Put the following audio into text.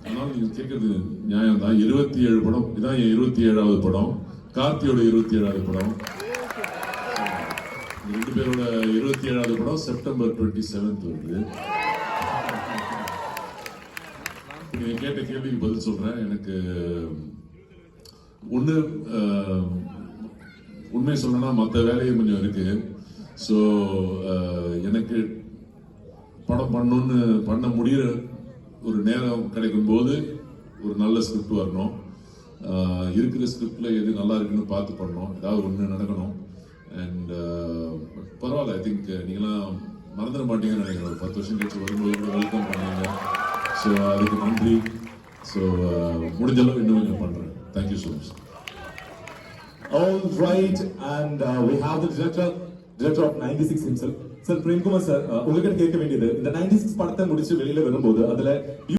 அதனால நீங்க கேட்கறது நியாயம் தான். 27 படம், இதான் என் 27வது படம், கார்த்தியோட 27வது படம். ரெண்டு பேரோட 27வது படம் செப்டம்பர் 27th வருது. நீங்க கேட்ட கேள்விக்கு பதில் சொல்றேன். எனக்கு ஒண்ணு உண்மை சொல்லணும்னா மற்ற வேலையும் கொஞ்சம் இருக்கு. ஸோ எனக்கு படம் பண்ண முடிகிற ஒரு நேரம் கிடைக்கும் போது ஒரு நல்ல ஸ்கிரிப்ட் வரணும். இருக்கிற ஸ்கிரிப்ட்ல எது நல்லா இருக்குன்னு பார்த்து பண்ணணும். ஏதாவது ஒன்று நடக்கணும். அண்ட் பரவாயில்ல, ஐ திங்க் நீங்களாம் மறந்துட மாட்டீங்கன்னு நினைக்கிறேன். ஒரு 10 வருஷம் கழிச்சு வரும்போது கூட வெல்கம் பண்ணீங்க. ஸோ அதுக்கு நன்றி. ஸோ முடிஞ்ச அளவு இன்னும் கொஞ்சம் பண்ணுறேன். Thank you so much. All right, and we have the director of 96 himself. Sir, Prem Kumar sir, உங்ககிட்ட கேட்க வேண்டியது, இந்த 96 படத்தை முடிச்சு வெளியில வரும்போது அதுல